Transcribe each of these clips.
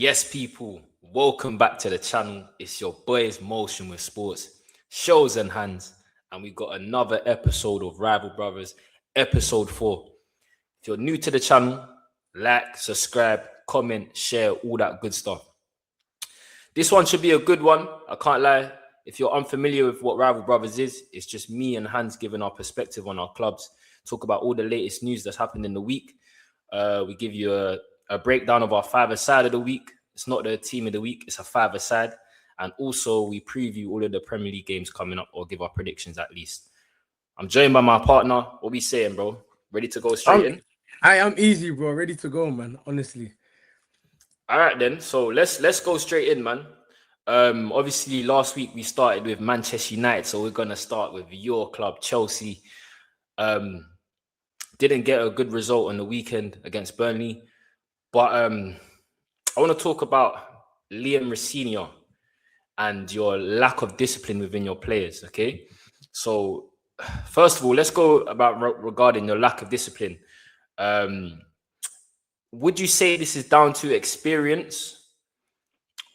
Yes, people, welcome back to the channel. It's your boys Motion with Sports, Shows and Hands, and we got another episode of Rival Brothers, episode 4. If you're new to the channel, like, subscribe, comment, share, all that good stuff. This one should be a good one. I can't lie. If you're unfamiliar with what Rival Brothers is, it's just me and Hans giving our perspective on our clubs, talk about all the latest news that's happened in the week. We give you a breakdown of our five-a-side of the week. It's not the team of the week, it's a five-a-side. And also we preview all of the Premier League games coming up, or give our predictions at least. I'm joined by my partner. What we saying, bro? Ready to go straight in? I am easy, bro. Ready to go, man. Honestly. All right, then. So let's go straight in, man. Obviously, last week we started with Manchester United, so we're gonna start with your club, Chelsea. Didn't get a good result on the weekend against Burnley, but I want to talk about Liam Rosenior and your lack of discipline within your players. Okay, so first of all, let's go about regarding your lack of discipline. Would you say this is down to experience,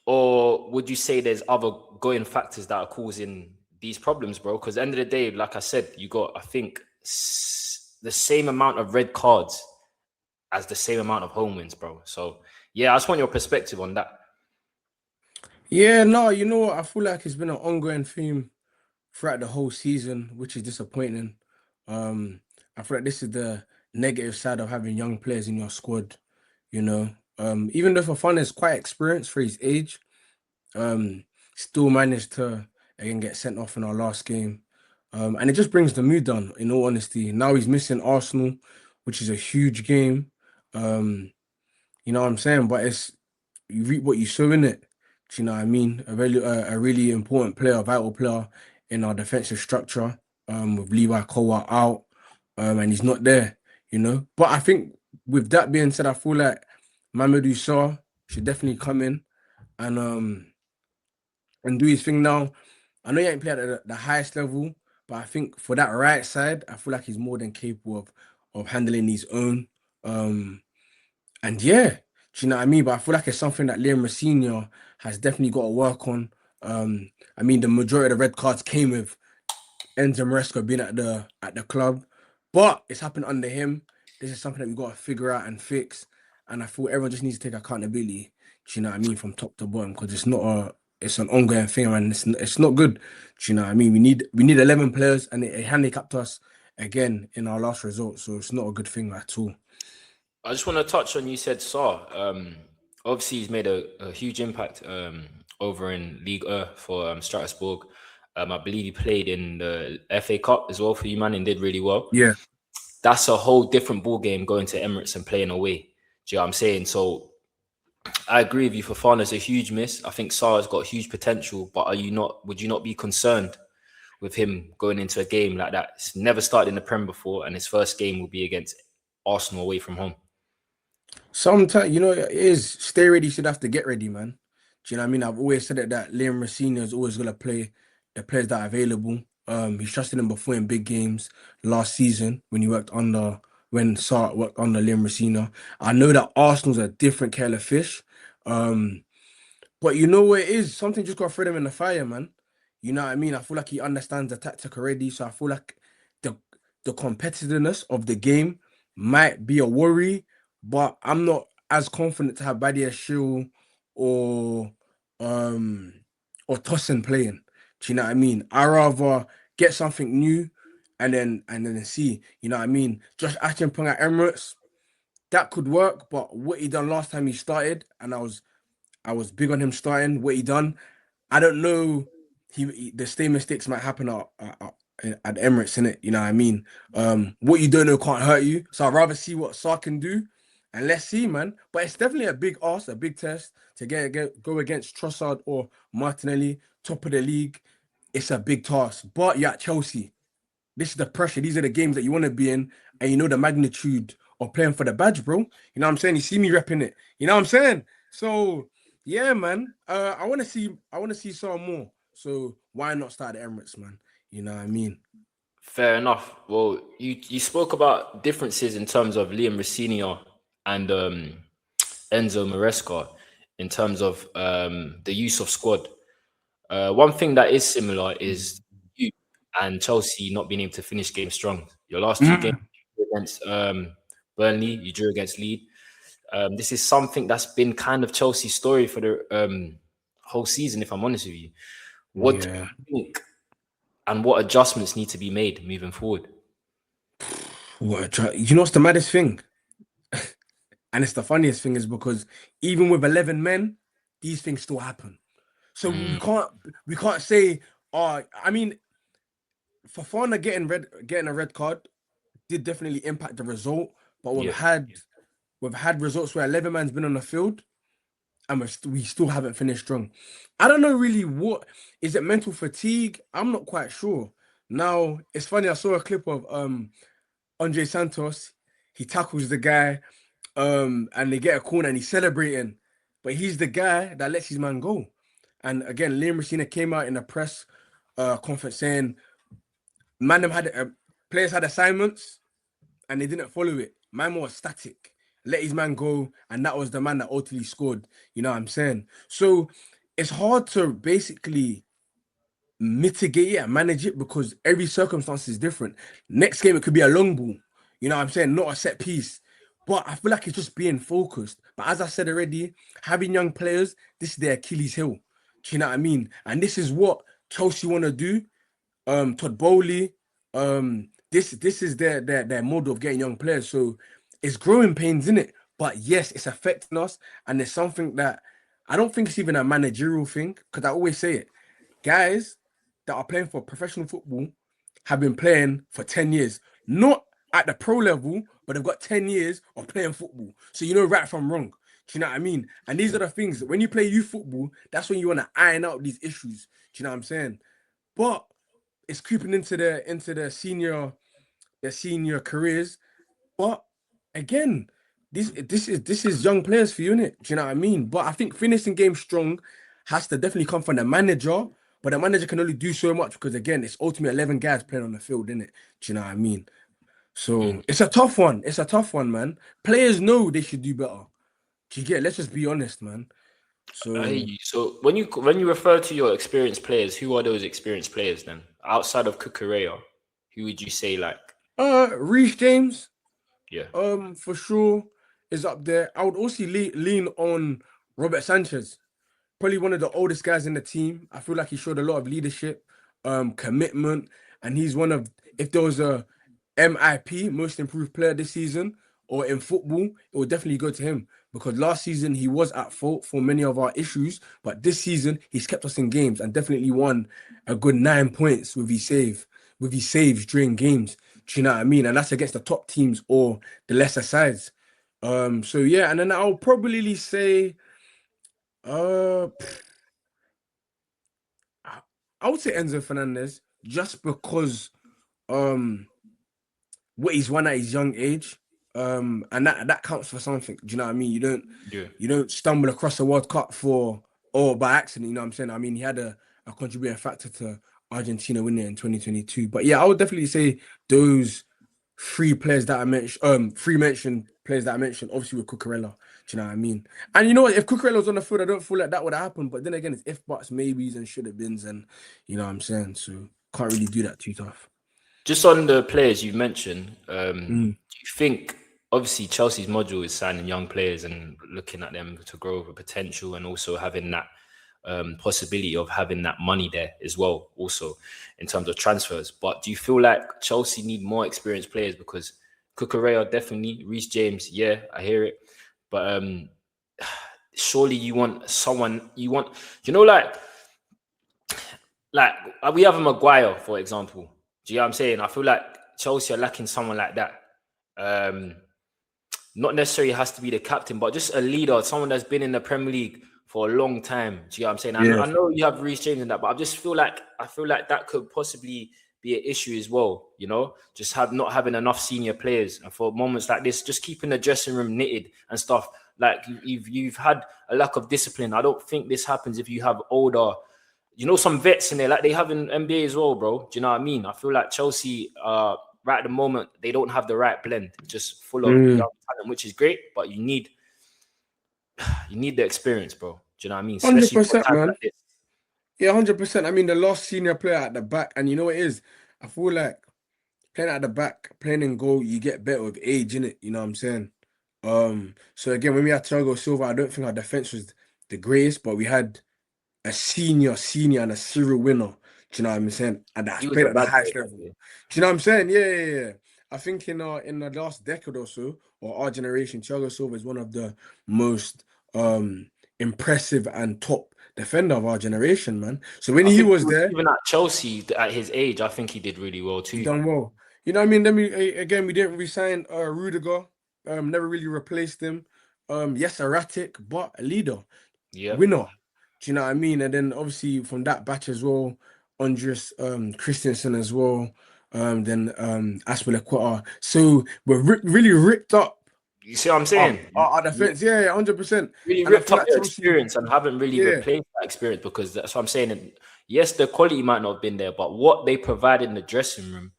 or would you say there's other going factors that are causing these problems, bro? Because at the end of the day, like I said, you got, I think, the same amount of red cards as the same amount of home wins, bro. So, yeah, I just want your perspective on that. Yeah, no, you know what? I feel like it's been an ongoing theme throughout the whole season, which is disappointing. I feel like this is the negative side of having young players in your squad, you know. Even though Fofana is quite experienced for his age, still managed to, again, get sent off in our last game. And it just brings the mood down, in all honesty. Now he's missing Arsenal, which is a huge game. You know what I'm saying? But you reap what you sow, in it. Do you know what I mean? A really important player, a vital player in our defensive structure. With Levi Kowa out, and he's not there, you know. But I think with that being said, I feel like Man Utd should definitely come in and do his thing now. I know he ain't played at the highest level, but I think for that right side, I feel like he's more than capable of handling his own. And yeah, do you know what I mean? But I feel like it's something that Liam Rosenior has definitely got to work on. I mean, the majority of the red cards came with Enzo Maresca being at the club, but it's happened under him. This is something that we've got to figure out and fix. And I feel everyone just needs to take accountability. Do you know what I mean? From top to bottom, because it's an ongoing thing, and it's not good. Do you know what I mean? We need 11 players, and it handicapped us again in our last result. So it's not a good thing at all. I just want to touch on, you said Saar. Obviously, he's made a huge impact over in Ligue 1 for Strasbourg. I believe he played in the FA Cup as well for you, man, and did really well. Yeah. That's a whole different ball game going to Emirates and playing away. Do you know what I'm saying? So I agree with you. Fofana's a huge miss. I think Sar's got huge potential, but would you not be concerned with him going into a game like that? It's never started in the Prem before, and his first game will be against Arsenal away from home. Sometimes, you know, it is stay ready, you should have to get ready, man. Do you know what I mean? I've always said it, that Liam Rosenior is always going to play the players that are available. He's trusted him before in big games last season when Sarr worked under Liam Rosenior. I know that Arsenal's a different kettle of fish. But you know what it is? Something just got to throw them in the fire, man. You know what I mean? I feel like he understands the tactic already. So I feel like the competitiveness of the game might be a worry, but I'm not as confident to have Badia Shield or Tosin playing. Do you know what I mean? I rather get something new and then see. You know what I mean? Josh Achimpong at Emirates, that could work, but what he done last time he started, and I was big on him starting. What he done, I don't know. The same mistakes might happen at Emirates, innit? You know what I mean? What you don't know can't hurt you. So I'd rather see what Sarr can do, and let's see, man. But it's definitely a big ask, a big test to go against Trossard or Martinelli, top of the league. It's a big task. But you're at Chelsea. This is the pressure. These are the games that you want to be in, and you know the magnitude of playing for the badge, bro. You know what I'm saying? You see me repping it. You know what I'm saying? So yeah, man. I want to see Sarr more. So why not start at Emirates, man? You know what I mean? Fair enough. Well, you spoke about differences in terms of Liam Rosenior and Enzo Maresca. in terms of the use of squad. One thing that is similar is you and Chelsea not being able to finish games strong. Your last two games against Burnley, you drew against Leeds. This is something that's been kind of Chelsea's story for the whole season, if I'm honest with you. What do you think and what adjustments need to be made moving forward? You know what's the maddest thing? And it's the funniest thing is because even with 11 men, these things still happen. So we can't say, I mean, Fofana getting a red card did definitely impact the result, but we've had results where 11 man's been on the field and we still haven't finished strong. I don't know really what is it, mental fatigue? I'm not quite sure. Now it's funny, I saw a clip of Andre Santos. He tackles the guy, and they get a corner and he's celebrating, but he's the guy that lets his man go. And again, Liam Messina came out in a press conference saying, man, them had players had assignments and they didn't follow it. Man was static, let his man go, and that was the man that ultimately scored. You know what I'm saying? So it's hard to basically mitigate it and manage it because every circumstance is different. Next game, it could be a long ball. You know what I'm saying? Not a set piece. But I feel like it's just being focused. But as I said already, having young players, this is their Achilles heel. Do you know what I mean? And this is what Chelsea want to do. Todd Bowley, this is their mode of getting young players. So it's growing pains in it. But yes, it's affecting us. And it's something that I don't think it's even a managerial thing. Because I always say it. Guys that are playing for professional football have been playing for 10 years. Not at the pro level, but they've got 10 years of playing football. So you know right from wrong. Do you know what I mean? And these are the things, when you play youth football, that's when you want to iron out these issues. Do you know what I'm saying? But it's creeping into their senior careers. But again, this is young players for you, innit? Do you know what I mean? But I think finishing games strong has to definitely come from the manager. But the manager can only do so much because again, it's ultimately 11 guys playing on the field, innit? Do you know what I mean? So it's a tough one. It's a tough one, man. Players know they should do better. Do you get? Let's just be honest, man. So I hear you. So when you refer to your experienced players, who are those experienced players then? Outside of Cucurella, who would you say like? Reece James, Yeah. for sure is up there. I would also lean on Robert Sanchez, probably one of the oldest guys in the team. I feel like he showed a lot of leadership, commitment, and he's one of, if there was a MIP, most improved player this season, or in football, it would definitely go to him because last season he was at fault for many of our issues, but this season he's kept us in games and definitely won a good 9 points with his saves during games. Do you know what I mean? And that's against the top teams or the lesser sides. So yeah, and then I'll probably say, uh, I would say Enzo Fernandez just because what he's won at his young age. And that counts for something. Do you know what I mean? You don't stumble across a World Cup or by accident, you know what I'm saying? I mean, he had a contributing factor to Argentina winning in 2022. But yeah, I would definitely say those three players that I mentioned, three mentioned players that I mentioned, obviously with Cucurella. Do you know what I mean? And you know what? If Cucurella was on the field, I don't feel like that would have happened. But then again, it's if buts, maybes, and should have beens, and you know what I'm saying? So can't really do that too tough. Just on the players you mentioned, do you think obviously Chelsea's module is signing young players and looking at them to grow with potential and also having that possibility of having that money there as well, also in terms of transfers. But do you feel like Chelsea need more experienced players? Because Cucurella definitely, Reece James, yeah, I hear it. But surely you want someone, like we have a Maguire, for example. Do you know what I'm saying? I feel like Chelsea are lacking someone like that. Not necessarily has to be the captain, but just a leader, someone that's been in the Premier League for a long time. Do you know what I'm saying? Yeah. I know you have Reece James in that, but I feel like that could possibly be an issue as well. You know, just not having enough senior players, and for moments like this, just keeping the dressing room knitted and stuff. Like you've had a lack of discipline. I don't think this happens if you have older. Some vets in there, like they have in NBA as well, bro. Do you know what I mean? I feel like Chelsea, right at the moment, they don't have the right blend, just full of young talent, which is great, but you need you need the experience, bro. Do you know what I mean? Especially for 100%, times man. like this. Yeah, 100%. I mean, the last senior player at the back, and you know what it is? I feel like playing at the back, playing in goal, you get better with age, innit? You know what I'm saying? So again, when we had Thiago Silva, I don't think our defense was the greatest, but we had a senior, and a serial winner. Do you know what I'm saying? And that's He was played a at the bad highest player. level. Do you know what I'm saying? Yeah. I think in the last decade or so, or our generation, Thiago Silva is one of the most impressive and top defender of our generation, man. So when I he think was there, even at Chelsea at his age, I think he did really well he too. done well. You know what I mean? Then we didn't resign Rudiger. Never really replaced him. Yes, erratic, but a leader, Yep. winner. Do you know what I mean? And then obviously from that batch as well, Andres Christensen as well. Then Aspilicueta. So we're really ripped up You see what I'm saying? our defense. Yeah, 100%. Really And I ripped feel up like their Chelsea, experience and haven't really yeah. replaced that experience, because that's what I'm saying. And yes, the quality might not have been there, but what they provide in the dressing room,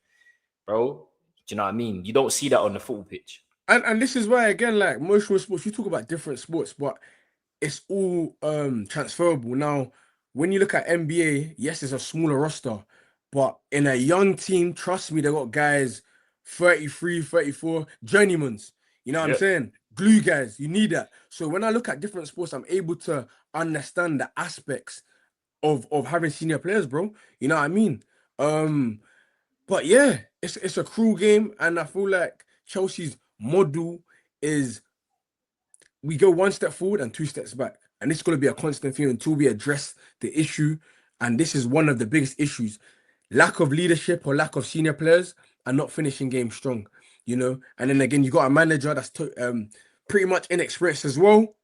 bro, do you know what I mean? You don't see that on the football pitch. And this is why again, like motion sports, you talk about different sports, but it's all transferable. Now, when you look at NBA, yes, it's a smaller roster, but in a young team, trust me, they got guys 33, 34, journeymans. You know what I'm Yep. saying? Glue guys, you need that. So when I look at different sports, I'm able to understand the aspects of having senior players, bro. You know what I mean? But yeah, it's a cruel game, and I feel like Chelsea's model is we go one step forward and two steps back. And it's going to be a constant thing until we address the issue. And this is one of the biggest issues. Lack of leadership or lack of senior players and not finishing games strong, you know? And then again, you got a manager that's pretty much inexperienced as well.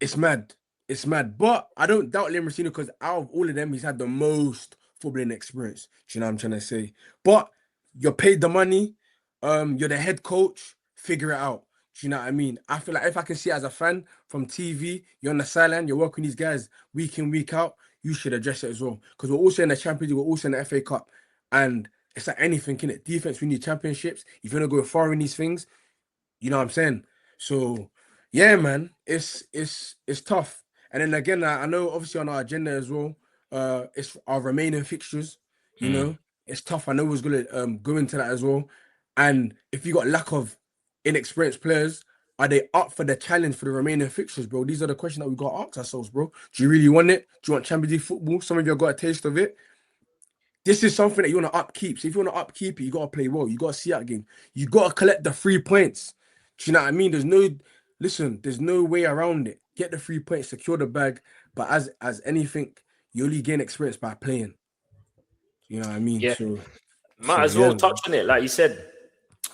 It's mad. It's mad. But I don't doubt Liam Rosino because out of all of them, he's had the most footballing experience. Do you know what I'm trying to say? But you're paid the money. You're the head coach. Figure it out. Do you know what I mean? I feel like if I can see it as a fan from TV, you're on the sideline, you're working these guys week in, week out, you should address it as well. Because we're also in the Champions League, we're also in the FA Cup. And it's like anything, in it. Defense, we need championships. If you're gonna go far in these things, you know what I'm saying? So yeah, man, it's tough. And then again, I know obviously on our agenda as well, it's our remaining fixtures. You Mm. know, it's tough. I know we're gonna go into that as well. And if you got lack of inexperienced players, are they up for the challenge for the remaining fixtures, bro? These are the questions that we got to ask ourselves, bro. Do you really want it? Do you want Champions League football? Some of you have got a taste of it. This is something that you want to upkeep. So if you want to upkeep it, you got to play well. You got to see that game. You got to collect the 3 points. Do you know what I mean? There's no way around it. Get the 3 points, secure the bag. But as anything, you only gain experience by playing. You know what I mean? Yeah. So Might as yeah, well touch on it. Like you said,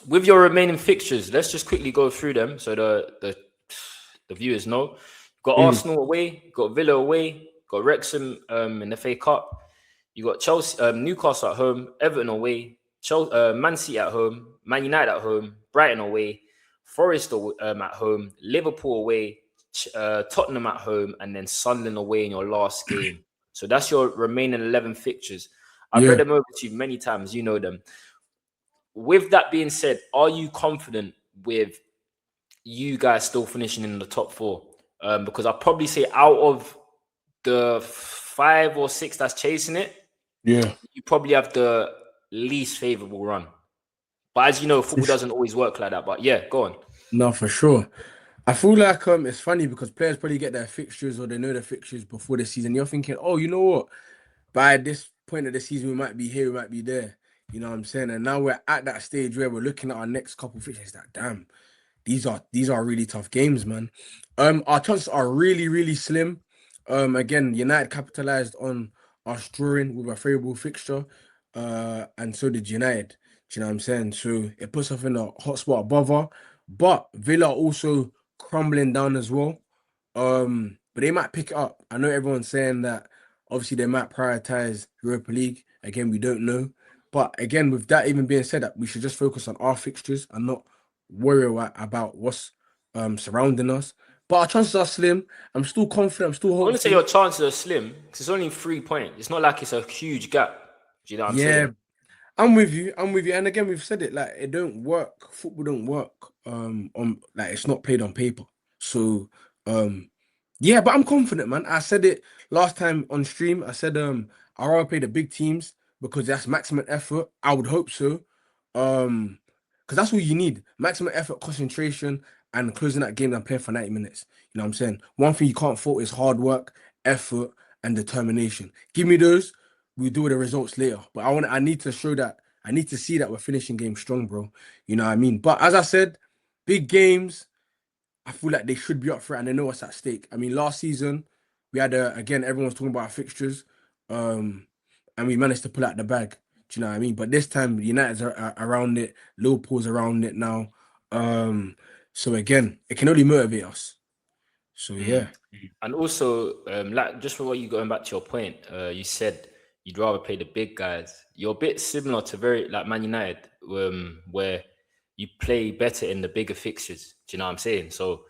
with your remaining fixtures, let's just quickly go through them so the viewers know. Got man. Arsenal away, got Villa away, got Wrexham in the FA Cup. You got Chelsea, Newcastle at home, Everton away, Man City at home, Man United at home, Brighton away, Forest at home, Liverpool away, Tottenham at home, and then Sunderland away in your last game. So that's your remaining 11 fixtures. I've read Yeah. them over to you many times. You know them. With that being said, are you confident with you guys still finishing in the top four? Because I'll probably say out of the 5 or 6 that's chasing it, Yeah. you probably have the least favorable run. But as you know, football doesn't always work like that. But yeah, go on. No, for sure. I feel like it's funny because players probably get their fixtures or they know their fixtures before the season. You're thinking, oh, you know what? By this point of the season, we might be here, we might be there. You know what I'm saying? And now we're at that stage where we're looking at our next couple fixtures. Like, damn, these are really tough games, man. Our chances are really, really slim. Again, United capitalized on us drawing with a favorable fixture. And so did United. Do you know what I'm saying? So it puts us in a hot spot above her. But Villa also crumbling down as well. But they might pick it up. I know everyone's saying that obviously they might prioritize Europa League. Again, we don't know. But again, with that even being said, that we should just focus on our fixtures and not worry about what's surrounding us. But our chances are slim. I'm still confident. I'm still I wouldn't say hopeful. your chances are slim because it's only 3 points. It's not like it's a huge gap. Do you know what I'm Yeah, saying? I'm with you. I'm with you. And again, we've said it like it don't work. Football don't work. On like it's not played on paper. So, yeah, but I'm confident, man. I said it last time on stream. I said, I'd rather play the big teams because that's maximum effort. I would hope so. Because that's what you need. Maximum effort, concentration, and closing that game and playing for 90 minutes. You know what I'm saying? One thing you can't fault is hard work, effort, and determination. Give me those, we'll do the results later. But I need to show that, I need to see that we're finishing games strong, bro. You know what I mean? But as I said, big games, I feel like they should be up for it and they know what's at stake. I mean, last season, we had, again, everyone's talking about our fixtures, and we managed to pull out the bag. Do you know what I mean? But this time, United's are around it, Liverpool's around it now. So again, it can only motivate us. So yeah. And also, like just for what you going back to your point, you said you'd rather play the big guys. You're a bit similar to very like Man United, where you play better in the bigger fixtures. Do you know what I'm saying? So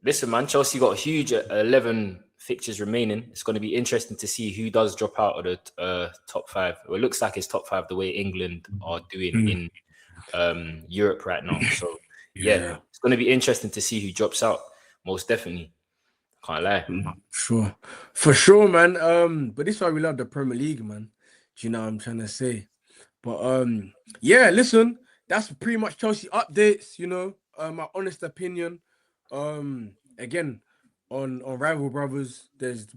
listen, man, Chelsea got a huge 11 fixtures remaining. It's going to be interesting to see who does drop out of the top 5. Well, it looks like it's top 5 the way England are doing in Europe right now. So yeah, it's going to be interesting to see who drops out. Most definitely. Can't lie. Sure. For sure, man. But this is why we love the Premier League, man. Do you know what I'm trying to say? But yeah, listen, that's pretty much Chelsea updates, you know. My honest opinion. Again, on Rival Brothers,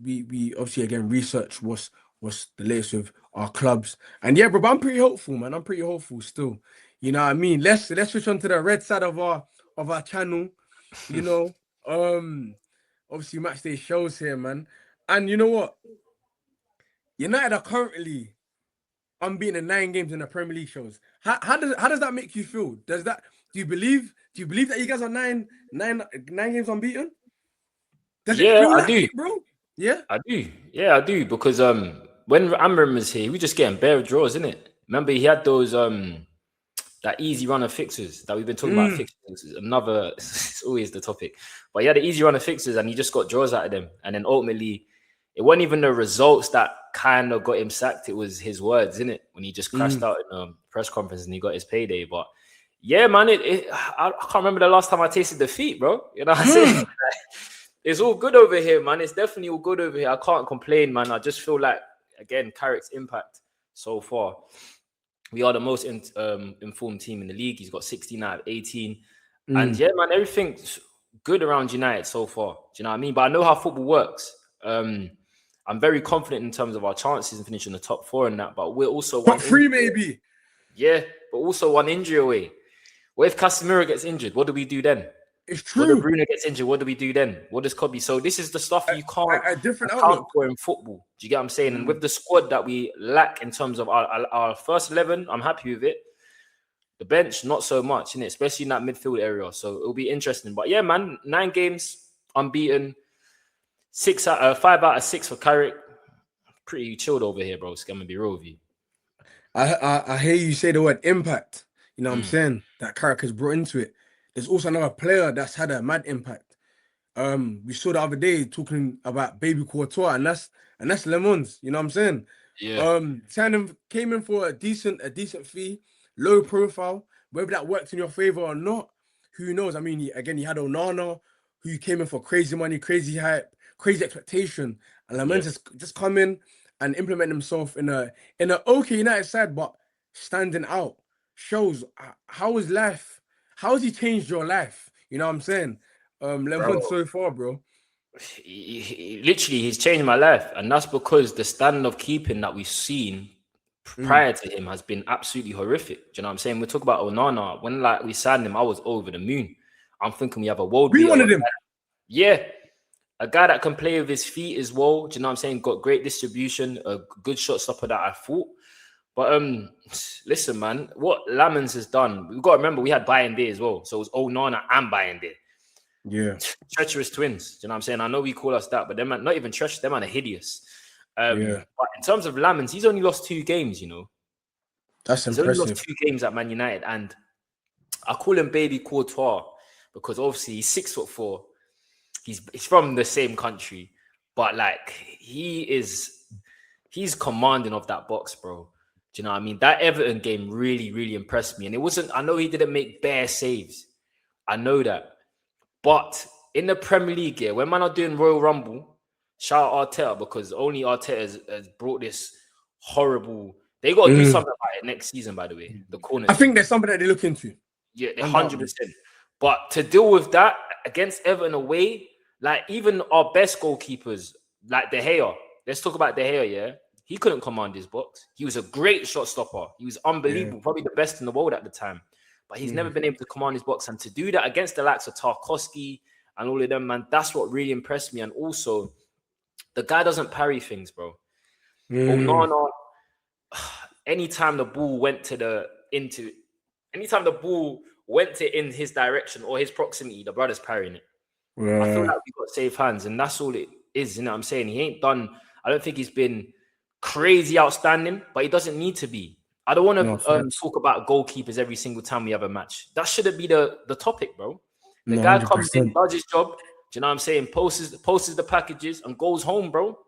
we obviously again research what's the latest with our clubs. And yeah, bro, but I'm pretty hopeful, man. I'm pretty hopeful still. You know what I mean? Let's switch on to the red side of our channel, you know. Obviously Matchday shows here, man. And you know what? United are currently unbeaten in 9 games in the Premier League shows. How does that make you feel? Do you believe that you guys are nine games unbeaten? Does it feel like it, bro? Yeah, I do. Yeah, I do. Because when Amram was here, we just getting bare draws, isn't it? Remember, he had those that easy run of fixes that we've been talking about. Fixes, another, it's always the topic. But he had an easy run of fixes, and he just got draws out of them. And then ultimately, it wasn't even the results that kind of got him sacked. It was his words, innit? When he just crashed out in a press conference and he got his payday. But yeah, man, I can't remember the last time I tasted defeat, bro. You know what I'm saying? It's all good over here, man. It's definitely all good over here. I can't complain, man. I just feel like, again, Carrick's impact so far. We are the most informed team in the league. He's got 16 out of 18. And yeah, man, everything's good around United so far. Do you know what I mean? But I know how football works. I'm very confident in terms of our chances of finishing the top 4 and that. But we're also top 3 maybe. Yeah, but also one injury away. What if Casemiro gets injured? What do we do then? It's true. What if Bruno gets injured? What do we do then? What does Kobe? So this is the stuff you can't account for in football. Do you get what I'm saying? And with the squad that we lack in terms of our first 11, I'm happy with it. The bench, not so much, innit? Especially in that midfield area. So it'll be interesting. But yeah, man, 9 games unbeaten, 5 out of 6 for Carrick. Pretty chilled over here, bro. It's gonna be real with you. I hear you say the word impact. You know what I'm saying? That Carrick has brought into it. There's also another player that's had a mad impact. We saw the other day talking about Baby Courtois, and that's Lemons. You know what I'm saying? Yeah. Tandem came in for a decent fee, low profile. Whether that worked in your favor or not, who knows? I mean, he had Onana, who came in for crazy money, crazy hype, crazy expectation, and Lemons just come in and implement himself in a okay United side, but standing out. Shows how his life. How has he changed your life? You know what I'm saying? Lemon so far, bro. Literally, he's changed my life. And that's because the standard of keeping that we've seen prior to him has been absolutely horrific. Do you know what I'm saying? We talk about Onana. When we signed him, I was over the moon. I'm thinking we have a world beater. We wanted him. Yeah. A guy that can play with his feet as well. Do you know what I'm saying? Got great distribution, a good shot stopper that I thought. But listen, man, what Lammens has done, we've got to remember we had Bayern Day as well. So it was Onana and Bayern Day. Yeah. Treacherous twins. Do you know what I'm saying? I know we call us that, but them not even treacherous, them are hideous. But in terms of Lammens, he's only lost 2 games, you know. That's impressive. He's only lost 2 games at Man United. And I call him Baby Courtois because obviously he's 6'4". He's from the same country. But he's commanding of that box, bro. Do you know what I mean? That Everton game really, really impressed me. And it wasn't, I know he didn't make bare saves. I know that. But in the Premier League, yeah, when man are doing Royal Rumble, shout out Arteta, because only Arteta has brought this horrible. They got to do something about it next season, by the way. The corners. I think there's something that they look into. Yeah, 100%. But to deal with that against Everton away, like even our best goalkeepers, like De Gea, let's talk about De Gea, yeah? He couldn't command his box. He was a great shot stopper. He was unbelievable, probably the best in the world at the time. But he's never been able to command his box. And to do that against the likes of Tarkowski and all of them, man, that's what really impressed me. And also, the guy doesn't parry things, bro. Onana, anytime the ball went in his direction or his proximity, the brother's parrying it. Yeah. I feel like we've got safe hands, and that's all it is, you know what I'm saying? He ain't done, I don't think he's been crazy outstanding, but he doesn't need to be. I don't want to talk about goalkeepers every single time we have a match. That shouldn't be the topic, bro. The guy 100%. Comes in, does his job, do you know what I'm saying? Posts the packages and goes home, bro.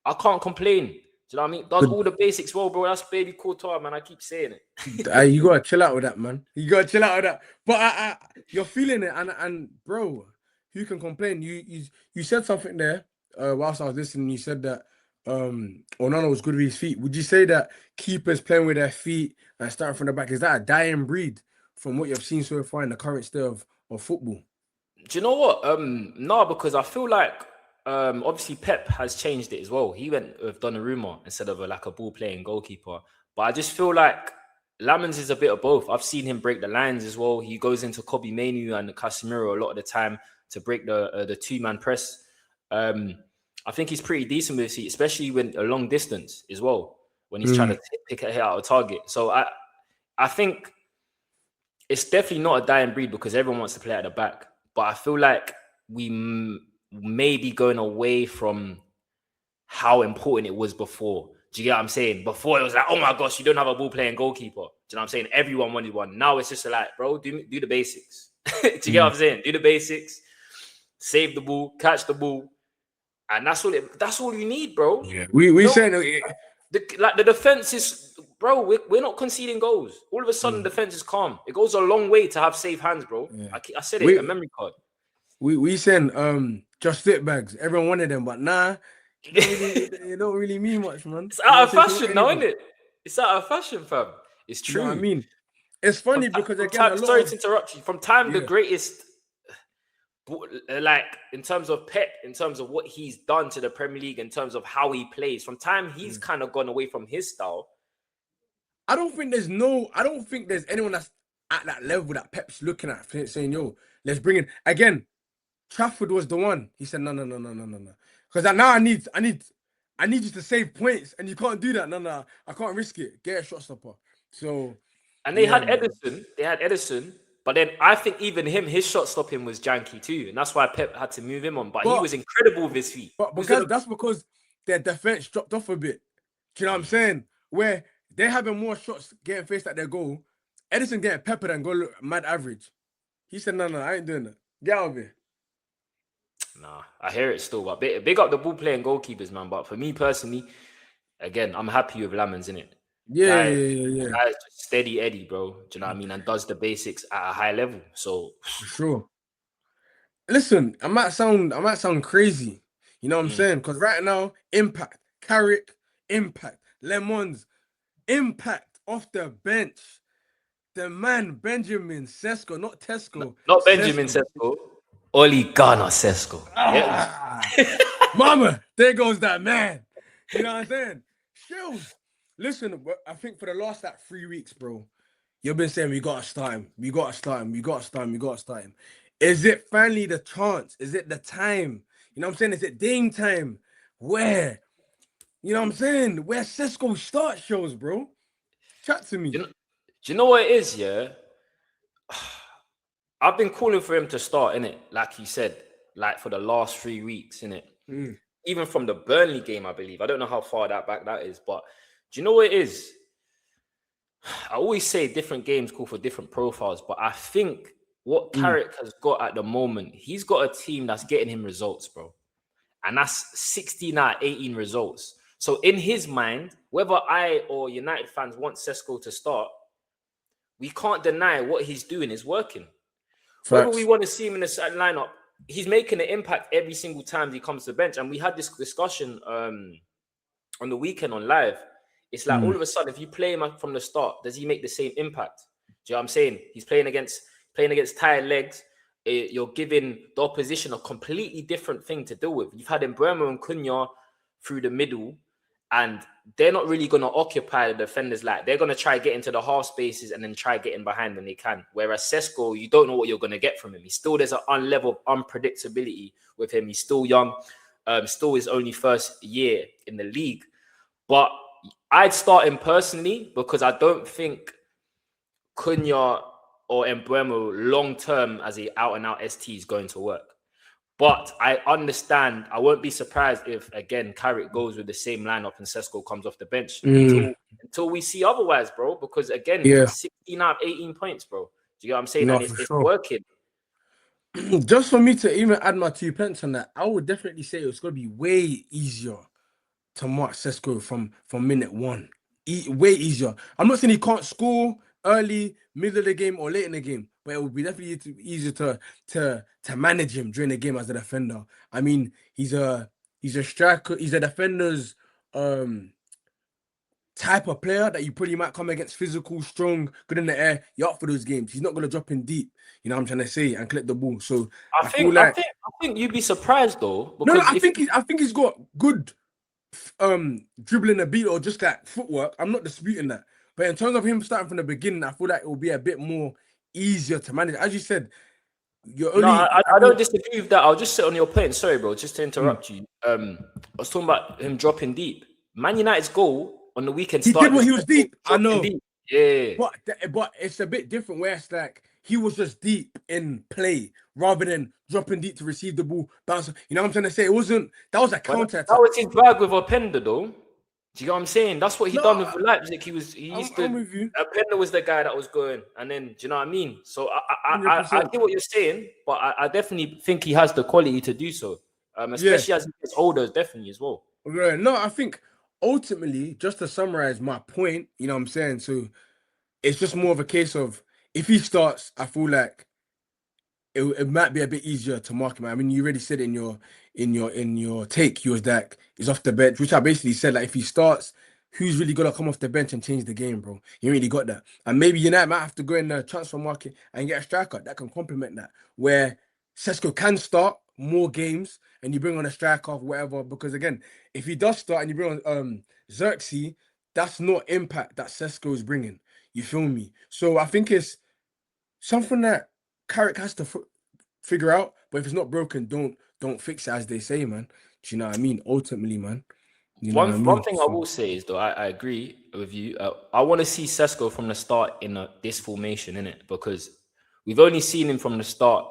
I can't complain. Do you know what I mean? Does all the basics well, bro. That's baby Totw, man. I keep saying it. You gotta chill out with that, man. You gotta chill out with that. But you're feeling it, and bro, who can complain? You said something there whilst I was listening. You said that Onana was good with his feet. Would you say that keepers playing with their feet and starting from the back, is that a dying breed from what you've seen so far in the current state of football? Do you know what? No, because I feel like obviously Pep has changed it as well. He went with Donnarumma instead of a ball playing goalkeeper. But I just feel like Lammens is a bit of both. I've seen him break the lines as well. He goes into Kobe Manu and Casemiro a lot of the time to break the two-man press. I think he's pretty decent with his feet, especially when a long distance as well, when he's trying to pick a hit out of target. So I think it's definitely not a dying breed because everyone wants to play at the back. But I feel like we may be going away from how important it was before. Do you get what I'm saying? Before it was like, oh my gosh, you don't have a ball playing goalkeeper. Do you know what I'm saying? Everyone wanted one. Now it's just like, bro, do the basics. Do you get what I'm saying? Do the basics, save the ball, catch the ball. And that's all you need, bro. Yeah, we saying the defense is, bro. We're not conceding goals. All of a sudden, defense is calm. It goes a long way to have safe hands, bro. Yeah. I said it. A memory card. We saying just fit bags. Everyone wanted them, but nah, it don't really mean much, man. It's out of fashion now, isn't it? It's out of fashion, fam. It's true. You know what I mean, it's funny because again, sorry to interrupt you. From time the greatest. Like in terms of Pep, in terms of what he's done to the Premier League, in terms of how he plays, from time he's kind of gone away from his style. I don't think there's anyone that's at that level that Pep's looking at saying, yo, let's bring in again. Trafford was the one. He said, no. Because now I need you to save points, and you can't do that. No, I can't risk it. Get a shot stopper. So and they had Edison. They had Edison. But then I think even his shot stopping was janky too. And that's why Pep had to move him on. But he was incredible with his feet. But that's because their defense dropped off a bit. Do you know what I'm saying? Where they're having more shots getting faced at their goal. Edison getting peppered and go mad average. He said, no, I ain't doing that. Get out of here. Nah, I hear it still. But big up the ball playing goalkeepers, man. But for me personally, again, I'm happy with Lammens, innit? Yeah. Guy's just steady Eddie, bro. Do you know what I mean? And does the basics at a high level. So for sure. Listen, I might sound crazy. You know what I'm saying? Because right now, impact, Carrick, impact, Lemons, impact off the bench. The man Benjamin Šeško, not Tesco. Not Benjamin Šeško. Ole Gunnar Sesko. Mama, there goes that man. You know what I'm saying? Shills. Listen, I think for the last 3 weeks, bro, you've been saying we gotta start him. Is it finally the chance? Is it the time? You know what I'm saying? Is it Dame time? Where? You know what I'm saying? Where Sesko start shows, bro? Chat to me. Do you know what it is, yeah? I've been calling for him to start, innit? Like he said, like for the last 3 weeks, innit? Even from the Burnley game, I believe. I don't know how far back that is, but do you know what it is? I always say different games call for different profiles, but I think what Carrick has got at the moment, he's got a team that's getting him results, bro. And that's 16 out of 18 results. So in his mind, whether I or United fans want Sesko to start, we can't deny what he's doing is working. Facts. Whether we want to see him in the starting lineup, he's making an impact every single time he comes to the bench. And we had this discussion on the weekend on live. It's like all of a sudden, if you play him from the start, does he make the same impact? Do you know what I'm saying? He's playing against tired legs. You're giving the opposition a completely different thing to deal with. You've had Mbeumo and Cunha through the middle, and they're not really going to occupy the defenders. Like, they're going to try get into the half spaces and then try get in behind when they can. Whereas Sesko, you don't know what you're going to get from him. There's an level of unpredictability with him. He's still young, still his only first year in the league. But I'd start him personally because I don't think Cunha or Mbeumo long-term as a out-and-out ST is going to work. But I understand. I won't be surprised if, again, Carrick goes with the same lineup and Sesko comes off the bench until we see otherwise, bro. Because, again, 16 out of 18 points, bro. Do you know what I'm saying? No, and it's working. Just for me to even add my 2 pence on that, I would definitely say it's going to be way easier to mark Sesko from minute one. Way easier. I'm not saying he can't score early, middle of the game, or late in the game, but it would be definitely easier to manage him during the game as a defender. I mean, he's a striker. He's a defender's type of player that you probably might come against, physical, strong, good in the air. You're up for those games. He's not going to drop in deep. You know what I'm trying to say, and collect the ball. So I think you'd be surprised though. No, I think he's got good dribbling a beat or just like footwork. I'm not disputing that. But in terms of him starting from the beginning, I feel like it will be a bit more easier to manage. As you said, I don't disagree with that. I'll just sit on your point. Sorry, bro, just to interrupt you. I was talking about him dropping deep. Man United's goal on the weekend he did when he was deep. I know. Deep. Yeah. But it's a bit different where it's like he was just deep in play rather than dropping deep to receive the ball, bounce. You know what I'm trying to say? That was a counter attack. That was his bag with Openda, though. Do you know what I'm saying? That's what he done with Leipzig. I'm with you. Openda was the guy that was going, and then do you know what I mean? So I get what you're saying, but I definitely think he has the quality to do so. Especially as he gets older, definitely as well. No, I think ultimately, just to summarize my point, you know what I'm saying? So it's just more of a case of if he starts, I feel like it might be a bit easier to mark him. I mean, you already said in your take, he was like he's off the bench, which I basically said like if he starts, who's really gonna come off the bench and change the game, bro? You really got that. And maybe United might have to go in the transfer market and get a striker that can complement that, where Sesko can start more games and you bring on a striker or whatever. Because again, if he does start and you bring on Xerxes, that's not impact that Sesko is bringing. You feel me? So I think it's something that Carrick has to figure out. But if it's not broken, don't fix it, as they say, man. Do you know what I mean? Ultimately, man. One thing I will say is, though, I agree with you. I want to see Sesko from the start in this formation, innit? Because we've only seen him from the start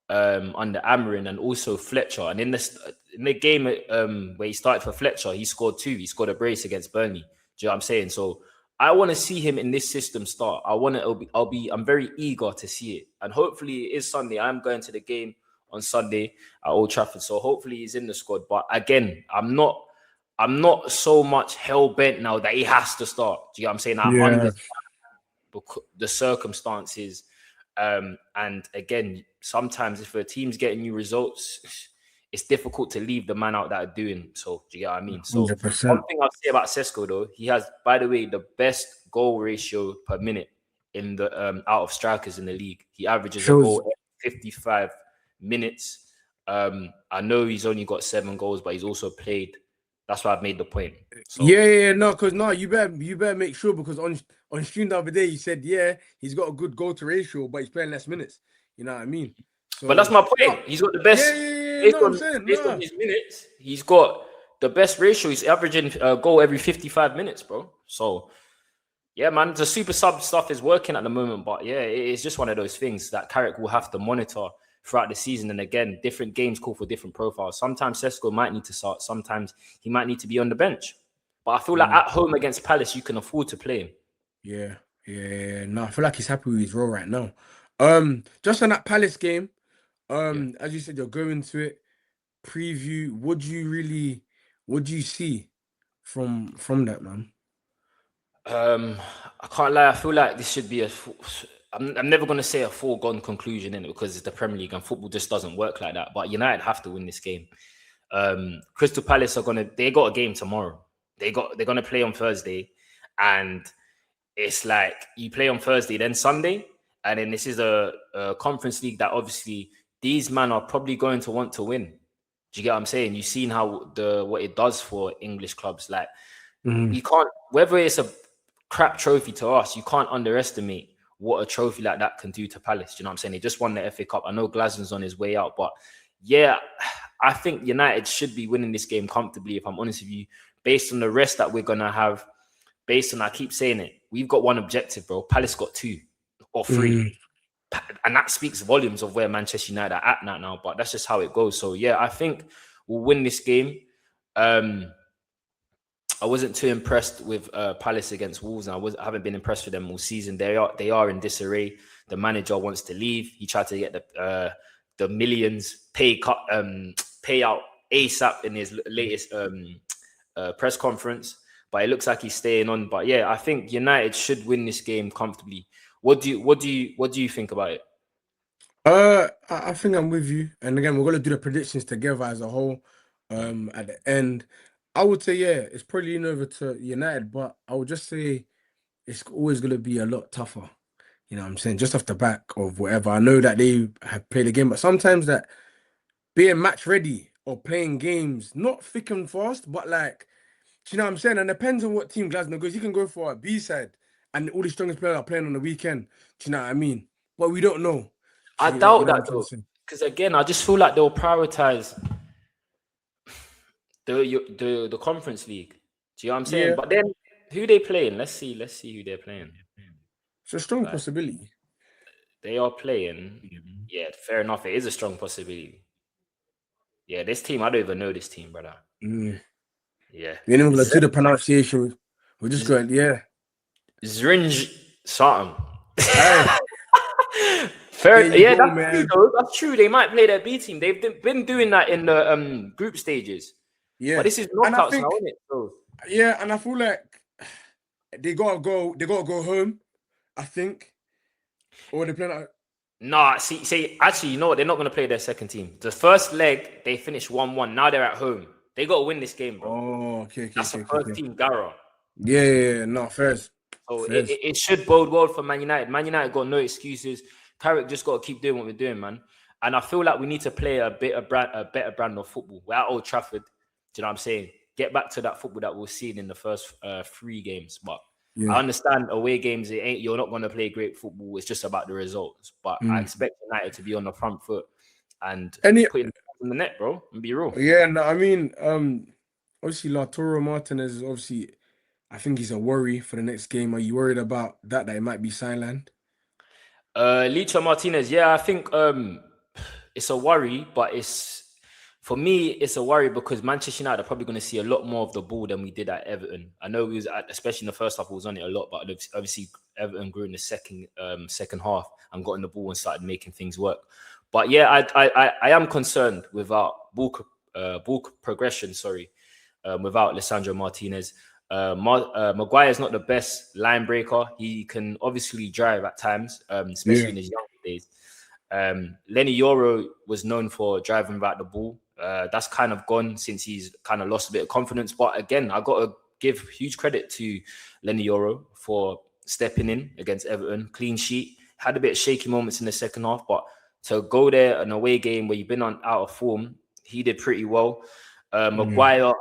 under Amarin and also Fletcher. And in the game where he started for Fletcher, he scored 2. He scored a brace against Burnley. Do you know what I'm saying? So I want to see him in this system start. I'm very eager to see it. And hopefully it is Sunday. I'm going to the game on Sunday at Old Trafford. So hopefully he's in the squad. But again, I'm not so much hell-bent now that he has to start. Do you know what I'm saying? I understand the circumstances. And again, sometimes if a team's getting you results, it's difficult to leave the man out that are doing so. Do you get what I mean? So 100%. One thing I'll say about Sesko, though, he has, by the way, the best goal ratio per minute in the out of strikers in the league. He averages a goal every 55 minutes. I know he's only got 7 goals, but he's also played. That's why I've made the point. So, you better make sure, because on stream the other day he said he's got a good goal to ratio, but he's playing less minutes. You know what I mean? So, but that's my point. He's got the best. Based on his minutes, he's got the best ratio. He's averaging a goal every 55 minutes, bro. So, yeah, man, the super sub stuff is working at the moment. But yeah, it's just one of those things that Carrick will have to monitor throughout the season. And again, different games call for different profiles. Sometimes Sesko might need to start. Sometimes he might need to be on the bench. But I feel like at home against Palace, you can afford to play him. Yeah. No, I feel like he's happy with his role right now. Just on that Palace game, as you said, you're going to it. Preview. What do you see from that, man? I can't lie. I feel like this should be I'm never going to say a foregone conclusion in it because it's the Premier League and football just doesn't work like that. But United have to win this game. Crystal Palace they got a game tomorrow. They're gonna play on Thursday, and it's like you play on Thursday, then Sunday, and then this is a conference league that obviously these men are probably going to want to win. Do you get what I'm saying? You've seen how what it does for English clubs. Like you can't, whether it's a crap trophy to us, you can't underestimate what a trophy like that can do to Palace. Do you know what I'm saying? They just won the FA Cup. I know Glaston's on his way out, but yeah, I think United should be winning this game comfortably, if I'm honest with you, based on the rest that we're going to have, based on, I keep saying it, we've got one objective, bro. Palace got 2 or 3. And that speaks volumes of where Manchester United are at now, but that's just how it goes. So, yeah, I think we'll win this game. I wasn't too impressed with Palace against Wolves, and I haven't been impressed with them all season. They are in disarray. The manager wants to leave. He tried to get the millions payout ASAP in his latest press conference, but it looks like he's staying on. But yeah, I think United should win this game comfortably. What do you think about it? I think I'm with you. And again, we're gonna do the predictions together as a whole. At the end, I would say it's probably over to United, but I would just say it's always gonna be a lot tougher. You know what I'm saying? Just off the back of whatever. I know that they have played a game, but sometimes that being match ready or playing games, not thick and fast, but like, do you know what I'm saying? And it depends on what team Glasgow goes. You can go for a B side and all the strongest players are playing on the weekend. Do you know what I mean? But we don't know. I doubt that though. Because again, I just feel like they'll prioritize the Conference League. Do you know what I'm saying? Yeah. But then who they playing? Let's see who they're playing. It's a strong possibility. They are playing. Yeah, fair enough. It is a strong possibility. Yeah, this team, I don't even know this team, brother. Yeah. We're not gonna do the pronunciation. We're just going, Zrinj something. Fair, that's true. They might play their B team. They've been doing that in the group stages. Yeah, but this is knockouts now, isn't it? So. Yeah, and I feel like they gotta go home, I think. Or they play like... Nah, see, actually, you know what? They're not gonna play their second team. The first leg, they finished 1-1. Now they're at home. They gotta win this game, bro. Oh, okay. That's the first team, Gara. Yeah, no, fair. So it should bode well for Man United. Man United got no excuses. Carrick just got to keep doing what we're doing, man. And I feel like we need to play a better brand of football. We're at Old Trafford. Do you know what I'm saying? Get back to that football that we've seen in the first 3 games. But I understand away games, you're not going to play great football. It's just about the results. But I expect United to be on the front foot and put it in the net, bro, and be real. Yeah, no, I mean, obviously, Lautaro Martinez is obviously, I think he's a worry for the next game. Are you worried about that it might be sidelined? Licha Martinez, yeah, I think it's a worry, but for me, it's a worry because Manchester United are probably going to see a lot more of the ball than we did at Everton. I know especially in the first half, we was on it a lot, but obviously Everton grew in the second half and got in the ball and started making things work. But yeah, I am concerned without ball progression. Without Lisandro Martinez. Maguire is not the best line breaker. He can obviously drive at times, especially in his younger days. Lenny Yoro was known for driving without the ball. That's kind of gone since he's kind of lost a bit of confidence. But again, I got to give huge credit to Lenny Yoro for stepping in against Everton. Clean sheet. Had a bit of shaky moments in the second half, but to go there an away game where you've been out of form, he did pretty well. Maguire,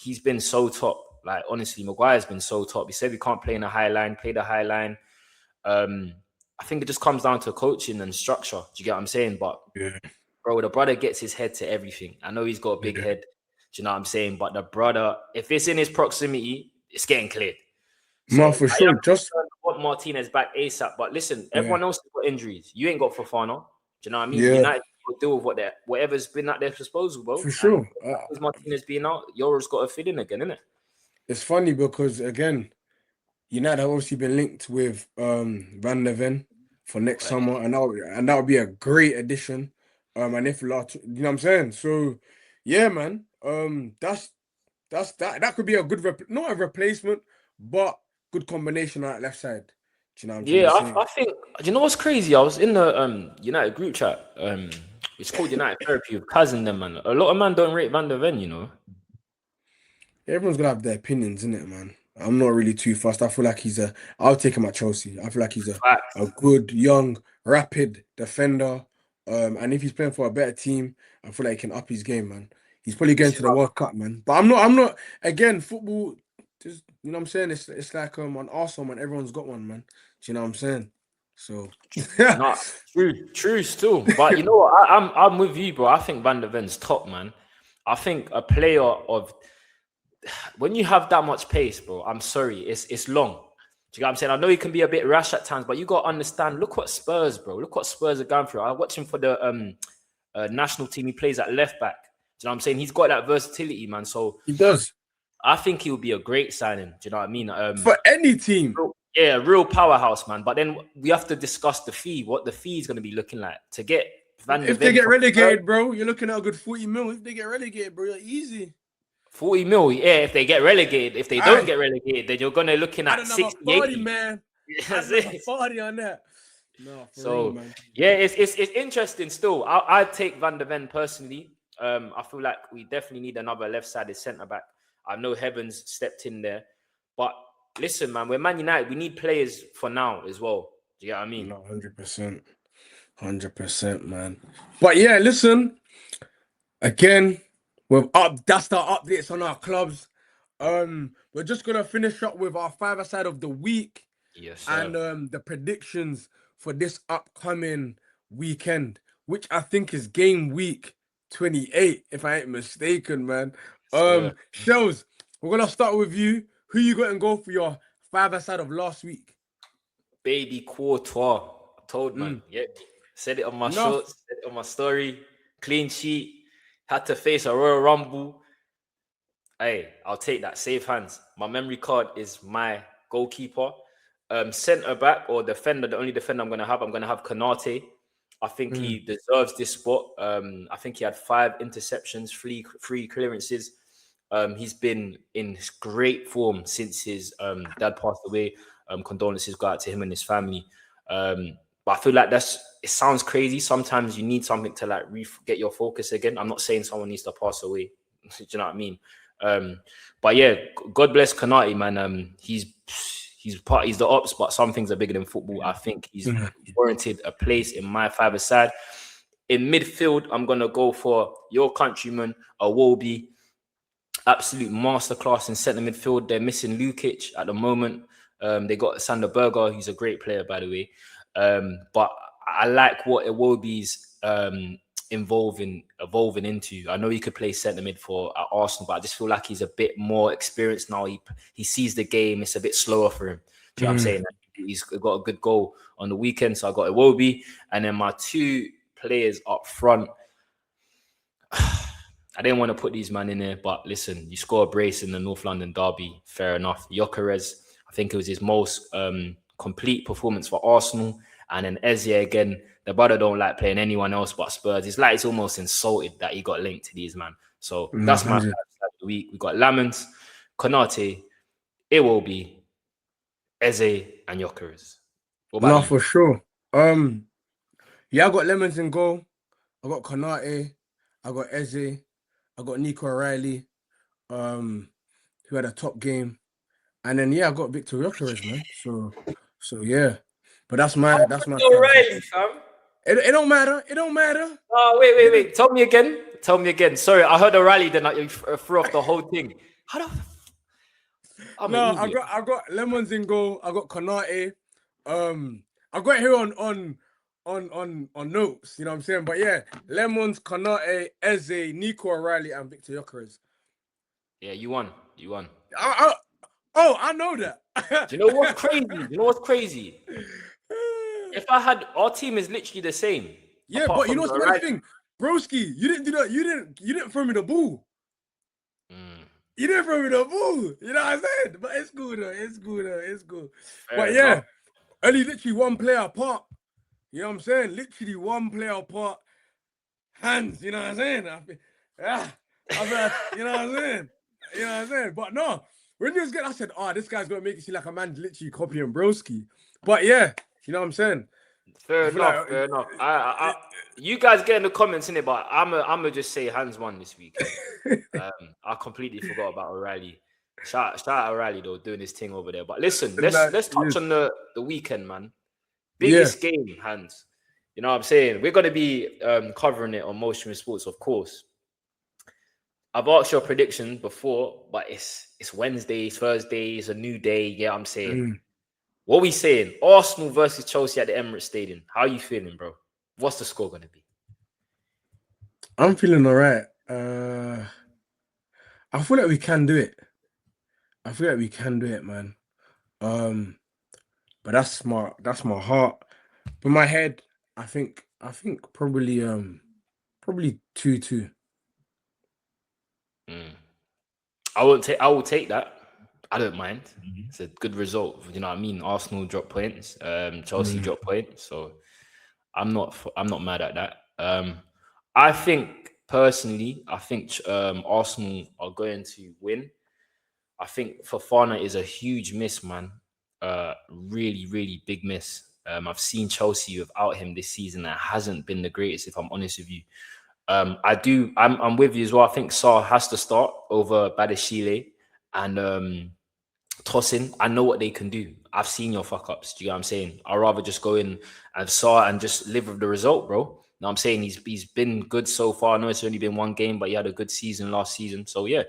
he's been so top. Like, honestly, Maguire's been so top. He said we can't play in a high line, play the high line. I think it just comes down to coaching and structure. Do you get what I'm saying? But, bro, the brother gets his head to everything. I know he's got a big head. Do you know what I'm saying? But the brother, if it's in his proximity, it's getting cleared. So no, for sure. Just want Martinez back ASAP. But listen, everyone else has got injuries. You ain't got Fofana. Do you know what I mean? United will deal with whatever's been at their disposal, bro. For sure. With Martinez being out, Yoro's got to fit in again, innit? It's funny because, again, United have obviously been linked with Van der Ven for next summer, and that would be a great addition. And if you know what I'm saying? So, yeah, man. That could be a good not a replacement, but good combination on that left side. Do you know what I'm trying Yeah, to say? I think, you know what's crazy? I was in the United group chat. It's called United Therapy with Kaz and them, man. A lot of man don't rate Van der Ven, you know. Everyone's gonna have their opinions, in it, man. I'm not really too fast. I feel like I'll take him at Chelsea. I feel like he's a Facts. good, young, rapid defender. And if he's playing for a better team, I feel like he can up his game, man. He's probably You going see to the World Cup, man. But I'm not. Again, football. Just, you know what I'm saying? It's like on Arsenal, man. Everyone's got one, man. Do you know what I'm saying? So Nah, true still. But you know what? I'm with you, bro. I think Van der Ven's top, man. I think a player of when you have that much pace, bro, I'm sorry, it's long. Do you get what I'm saying? I know he can be a bit rash at times, but you got to understand. Look what Spurs, bro. Look what Spurs are going through. I watch him for the national team. He plays at left back. Do you know what I'm saying? He's got that versatility, man. So he does I think he would be a great signing. Do you know what I mean? for any team. Yeah, real powerhouse, man. But then we have to discuss the fee. What the fee is going to be looking like to get Van der If they Ven get from relegated, bro, you're looking at a good 40 mil. If they get relegated, bro, you're easy. 40 mil. Yeah, if they get relegated. If they don't get relegated, then you're gonna looking I at don't have 60, a 40, 80. man. That's I don't have a it. 40 on that. No, for real, So man. yeah, it's interesting still. I'd take Van der Ven personally. I feel like we definitely need another left-sided centre back. I know Heavens stepped in there, but listen, man, we're Man United. We need players for now as well. Do you get what I mean? No, 100%. 100%, man. But yeah, listen, again, that's the updates on our clubs. We're just gonna finish up with our five-a-side of the week. Yes, And sir. the predictions for this upcoming weekend, which I think is game week 28, if I ain't mistaken, man. Sir. Shells, we're gonna start with you. Who you got and go for your five-a-side of last week? Baby Courtois. I told man. Mm. Yep. Said it on my Enough. shorts, said it on my story. Clean sheet. Had to face a Royal Rumble. Hey, I'll take that. Safe hands. My memory card is my goalkeeper. Centre back or defender, the only defender I'm going to have Konate. I think he deserves this spot. I think he had 5 interceptions, three clearances. He's been in great form since his dad passed away. Condolences go out to him and his family. But I feel like it sounds crazy. Sometimes you need something to like get your focus again. I'm not saying someone needs to pass away. Do you know what I mean? But yeah, God bless Konate, man. He's the ops, but some things are bigger than football. I think he's warranted a place in my five-a-side. In midfield, I'm gonna go for your countryman, Iwobi. Absolute masterclass in centre midfield. They're missing Lukic at the moment. They got Sander Berger, who's a great player, by the way. But I like what Iwobi's evolving into. I know he could play centre mid for at Arsenal, but I just feel like he's a bit more experienced now. He sees the game. It's a bit slower for him. Do you know what I'm saying? He's got a good goal on the weekend, so I got Iwobi. And then my 2 players up front. I didn't want to put these man in there, but listen, you score a brace in the North London derby, fair enough. Gyökeres, I think it was his most complete performance for Arsenal. And then Eze again, the brother don't like playing anyone else but Spurs. It's like it's almost insulted that he got linked to these man. So that's my 5 of the week. We got Lammens, Konate, Iwobi, Eze, and Gyökeres. What about No, you? for sure. Yeah, I got Lemons in goal. I got Konate. I got Eze. I got Nico O'Reilly, who had a top game. And then yeah, I got Victor Gyökeres, man. So yeah. But that's my O'Reilly, fam. It don't matter. It don't matter. Oh, wait. Tell me again. Sorry, I heard O'Reilly, then you threw off the whole thing. How the I'm No, an idiot. I got Lemons in goal. I got Konate. I got it here on notes. You know what I'm saying? But yeah, Lemons, Konate, Eze, Nico O'Reilly, and Victor Gyökeres. Yeah, you won. I know that. Do you know what's crazy? If I had our team is literally the same. Yeah, but you know what's the funny thing, Broski? You didn't do that. You didn't throw me the ball. You didn't throw me the ball. You know what I'm saying? But it's good though. It's good. But yeah, only literally one player apart. You know what I'm saying? Literally one player apart. Hands. You know what I'm saying? You know what I'm saying? You know what I'm saying? But no, when you was getting, I said, this guy's gonna make it seem like a man's literally copying Broski. But yeah, you know what I'm saying? Fair enough. Like, Fair enough. You guys get in the comments in it, but I'm just say hands won this weekend. I completely forgot about O'Reilly. Shout out O'Reilly though, doing his thing over there. But listen, let's touch on the weekend, man. Biggest game, hands. You know what I'm saying? We're gonna be covering it on Motion with Sports, of course. I've asked your prediction before, but it's Wednesday, it's Thursday, it's a new day. Yeah, I'm saying. What are we saying? Arsenal versus Chelsea at the Emirates Stadium. How are you feeling, bro? What's the score going to be? I'm feeling all right. I feel like we can do it. Man. But that's my heart. But my head, I think probably 2-2. I will take that. I don't mind. It's a good result. You know what I mean? Arsenal drop points, Chelsea drop points. So I'm not mad at that. I think personally, Arsenal are going to win. I think Fofana is a huge miss, man. Really, really big miss. I've seen Chelsea without him this season. That hasn't been the greatest, if I'm honest with you. I'm with you as well. I think Sarr has to start over Badashile and Tosin. I know what they can do. I've seen your fuck ups. Do you know what I'm saying? I'd rather just go in and Sarr and just live with the result, bro. You know what I'm saying? He's been good so far. I know it's only been one game, but he had a good season last season. So yeah.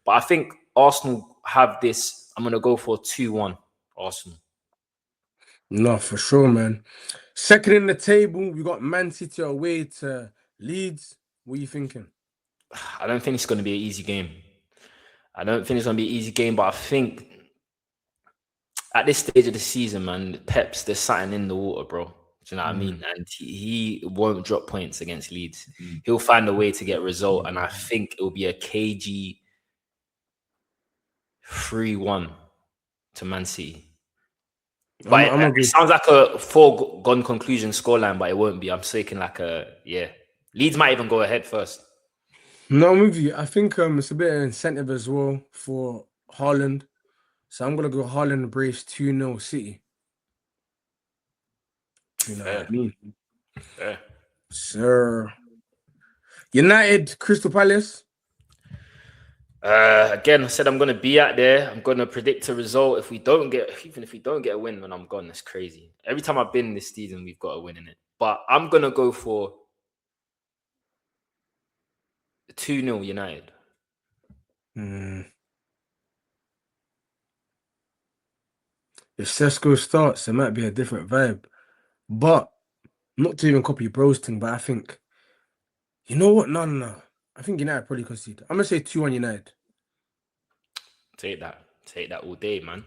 But I think Arsenal have this. I'm gonna go for 2-1 Arsenal. No, for sure, man. Second in the table, we got Man City away to Leeds. What are you thinking? I don't think it's going to be an easy game. But I think at this stage of the season, man, Pep's there's something in the water, bro. Do you know what I mean? And he won't drop points against Leeds. He'll find a way to get a result, and I think it'll be a KG 3-1 to Man City. But it sounds like a foregone conclusion scoreline, but it won't be. I'm thinking Leeds might even go ahead first. No, I'm with you. I think it's a bit of incentive as well for Haaland. So I'm gonna go Haaland brace 2-0 City. You know what I mean? Yeah. Sir. United, Crystal Palace. Again, I said I'm gonna be out there. I'm gonna predict a result. If we don't get a win, then I'm gone. That's crazy. Every time I've been this season, we've got a win in it. But I'm gonna go for 2-0 United. If Sesko starts, it might be a different vibe. But not to even copy bro's thing, but I think, you know what? No. I think United probably concede. I'm gonna say 2-1 United. Take that all day, man.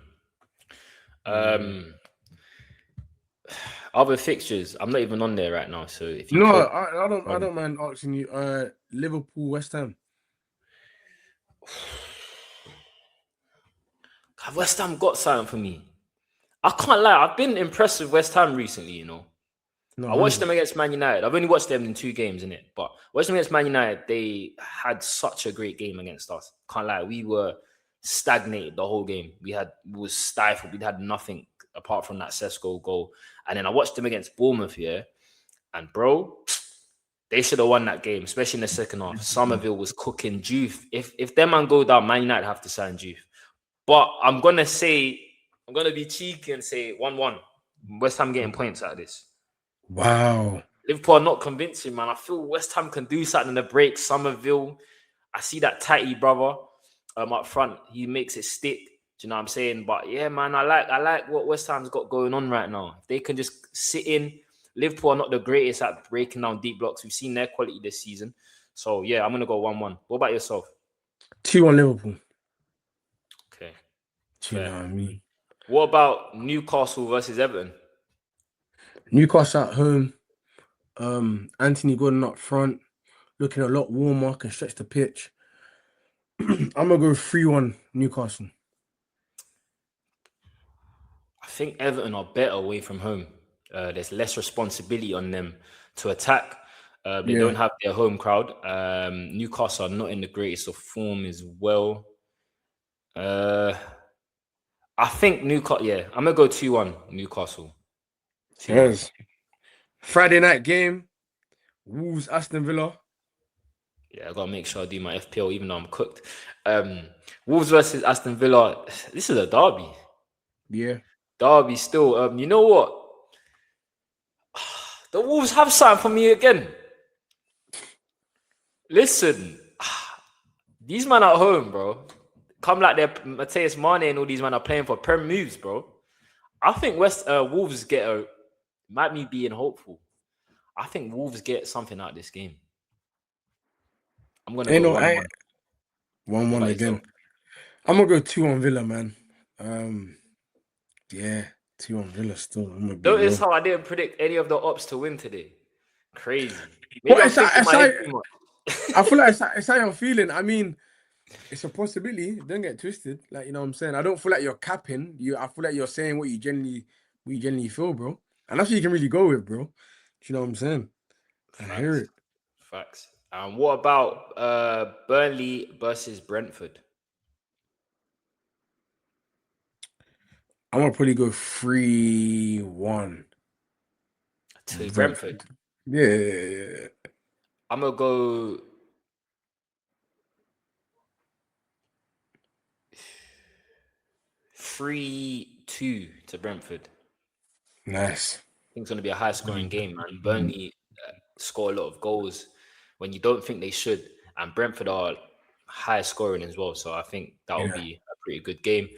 Other fixtures, I'm not even on there right now. So if you I don't mind asking you. Liverpool, West Ham. Have West Ham got something for me? I can't lie. I've been impressed with West Ham recently. You know, I watched them against Man United. I've only watched them in 2 games, innit? But watched them against Man United. They had such a great game against us. Can't lie. We were stagnated the whole game. We was stifled. We had nothing apart from that Sesko goal. And then I watched them against Bournemouth here. And bro, they should have won that game, especially in the second half. Somerville was cooking Juve. If them man go down, Man United have to sign Juve. But I'm going to be cheeky and say 1-1. West Ham getting points out of this. Wow. Liverpool are not convincing, man. I feel West Ham can do something in the break. Somerville, I see that tighty brother up front. He makes it stick. Do you know what I'm saying? But yeah, man, I like what West Ham's got going on right now. If they can just sit in. Liverpool are not the greatest at breaking down deep blocks. We've seen their quality this season. So yeah, I'm going to go 1-1. What about yourself? 2-1 Liverpool. Okay. Do you know what I mean? What about Newcastle versus Everton? Newcastle at home. Anthony Gordon up front, looking a lot warmer, can stretch the pitch. I'm gonna go 3-1 Newcastle. I think Everton are better away from home. There's less responsibility on them to attack. They don't have their home crowd. Newcastle are not in the greatest of form as well. I think Newcastle. Yeah, I'm gonna go 2-1 Newcastle. 2-1. Yes. Friday night game. Wolves, Aston Villa. Yeah, I gotta make sure I do my FPL, even though I'm cooked. Wolves versus Aston Villa. This is a derby. Yeah. Derby still. You know what? The Wolves have something for me again. Listen, these men at home, bro, come like they're Mateus Mane and all these men are playing for Prem moves, bro. I think Wolves get a. Might me being hopeful. I think Wolves get something out of this game. I'm gonna go 1-1. 1-1 again. I'm gonna go 2-1 Villa, man. Yeah, 2-1 Villa still. I'm gonna be Notice real. how I didn't predict any of the ops to win today. Crazy. Well, Maybe I'm thinking my head too much. I feel like it's how I'm feeling. I mean, it's a possibility. Don't get twisted. Like, you know what I'm saying? I don't feel like you're capping. I feel like you're saying what you genuinely feel, bro. And that's what you can really go with, bro. Do you know what I'm saying? I hear it. Facts. And what about Burnley versus Brentford? I'm gonna probably go 3-1 to Brentford. Yeah. I'm gonna go 3-2 to Brentford. Nice. I think it's gonna be a high scoring game, man. Burnley score a lot of goals when you don't think they should, and Brentford are high scoring as well. So I think that will be a pretty good game.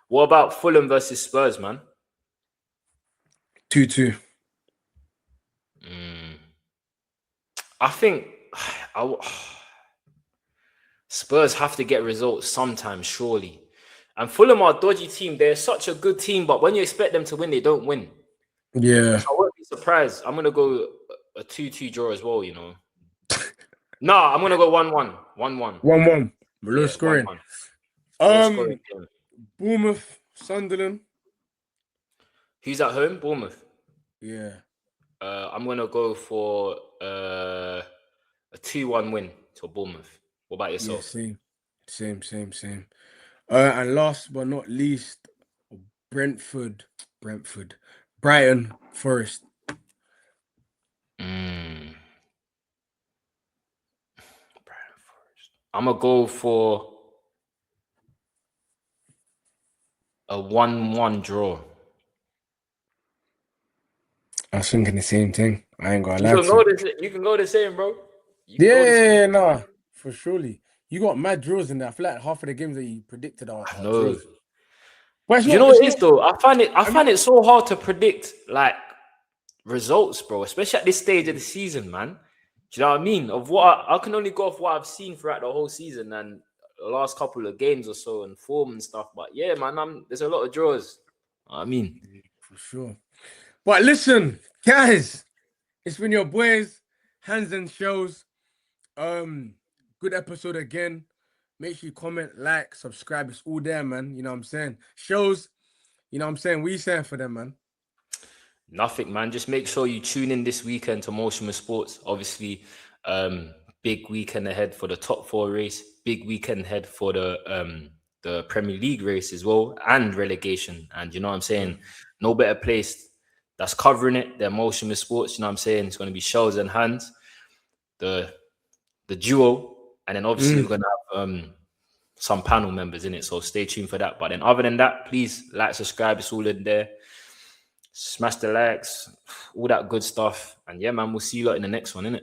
What about Fulham versus Spurs, man? 2-2. I think Spurs have to get results sometime, surely. And Fulham are a dodgy team. They're such a good team, but when you expect them to win, they don't win. Yeah. So I won't be surprised. I'm gonna go a 2-2 draw as well, you know. No, I'm gonna go 1-1. 1-1. 1-1. Low scoring. 1-1. Low scoring game. Bournemouth, Sunderland. Who's at home? Bournemouth. Yeah. I'm gonna go for a 2-1 win to Bournemouth. What about yourself? Yeah, same. And last but not least, Brentford, Brighton, Forest. Brighton Forest. I'm gonna go for a 1-1 draw. I was thinking the same thing. I ain't gonna lie to you. You can go the same, bro. Yeah, nah, for surely. You got mad draws in there. I feel like half of the games that you predicted are draws. But you know what it is though? I find it so hard to predict like results, bro, especially at this stage of the season, man. Do you know what I mean? Of what I can only go off what I've seen throughout the whole season and the last couple of games or so and form and stuff. But yeah, man, there's a lot of draws. I mean, for sure. But listen, guys, it's been your boys, Hands and Shows. Good episode again. Make sure you comment, like, subscribe. It's all there, man. You know what I'm saying? Shows, you know what I'm saying? What are you saying for them, man? Nothing, man. Just make sure you tune in this weekend to Motion with Sports. Obviously, big weekend ahead for the top 4 race. Big weekend ahead for the Premier League race as well and relegation. And you know what I'm saying? No better place that's covering it than Motion with Sports. You know what I'm saying? It's going to be Shells and Hands, the duo, and then obviously we're going to have some panel members in it. So stay tuned for that. But then other than that, please like, subscribe. It's all in there. Smash the likes, all that good stuff. And yeah, man, we'll see you lot in the next one, innit?